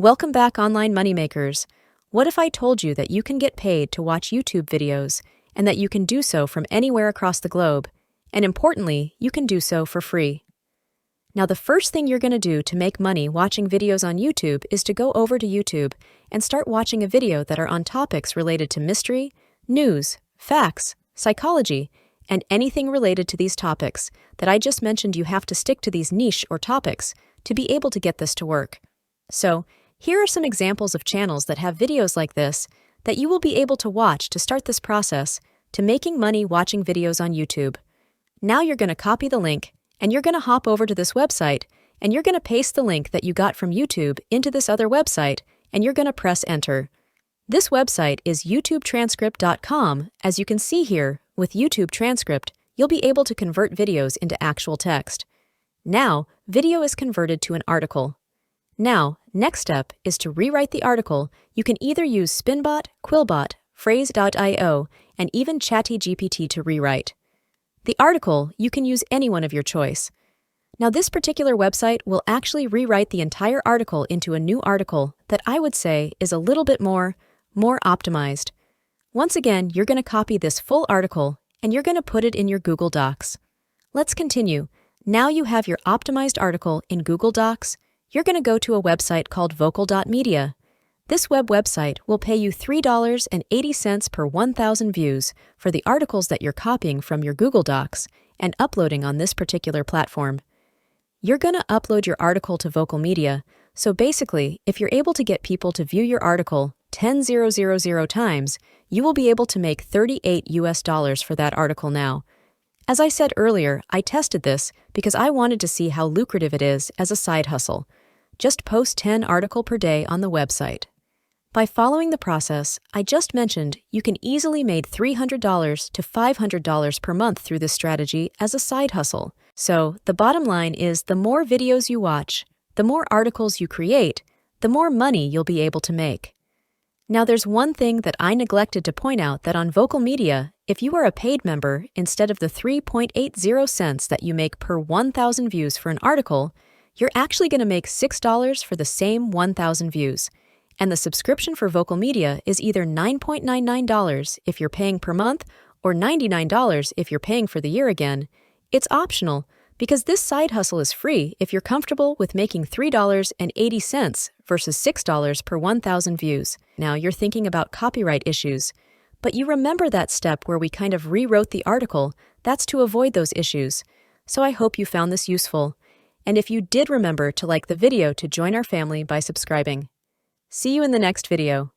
Welcome back, online moneymakers. What if I told you that you can get paid to watch YouTube videos and that you can do so from anywhere across the globe, and importantly, you can do so for free? Now, the first thing you're going to do to make money watching videos on YouTube is to go over to YouTube and start watching a video that are on topics related to mystery, news, facts, psychology, and anything related to these topics that I just mentioned. You have to stick to these niche or topics to be able to get this to work. So, here are some examples of channels that have videos like this that you will be able to watch to start this process to making money watching videos on YouTube. Now you're going to copy the link and you're going to hop over to this website and you're going to paste the link that you got from YouTube into this other website and you're going to press enter. This website is youtubetranscript.com. As you can see here, with YouTube Transcript, you'll be able to convert videos into actual text. Now, video is converted to an article. Now, next step is to rewrite the article. You can either use Spinbot, Quillbot, Phrase.io, and even ChatGPT to rewrite. The article, you can use any one of your choice. Now, this particular website will actually rewrite the entire article into a new article that I would say is a little bit more optimized. Once again, you're going to copy this full article and you're going to put it in your Google Docs. Let's continue. Now you have your optimized article in Google Docs. You're going to go to a website called vocal.media. This website will pay you $3.80 per 1,000 views for the articles that you're copying from your Google Docs and uploading on this particular platform. You're going to upload your article to Vocal Media, so basically, if you're able to get people to view your article 10,000 times, you will be able to make $38 for that article now. As I said earlier, I tested this because I wanted to see how lucrative it is as a side hustle. Just post 10 articles per day on the website. By following the process I just mentioned, you can easily make $300 to $500 per month through this strategy as a side hustle. So, the bottom line is the more videos you watch, the more articles you create, the more money you'll be able to make. Now, there's one thing that I neglected to point out, that on Vocal Media, if you are a paid member, instead of the 3.80 cents that you make per 1,000 views for an article, you're actually going to make $6 for the same 1,000 views. And the subscription for Vocal Media is either $9.99 if you're paying per month or $99 if you're paying for the year again. It's optional because this side hustle is free if you're comfortable with making $3.80 versus $6 per 1,000 views. Now you're thinking about copyright issues, but you remember that step where we kind of rewrote the article. That's to avoid those issues. So I hope you found this useful. And if you did, remember to like the video to join our family by subscribing. See you in the next video.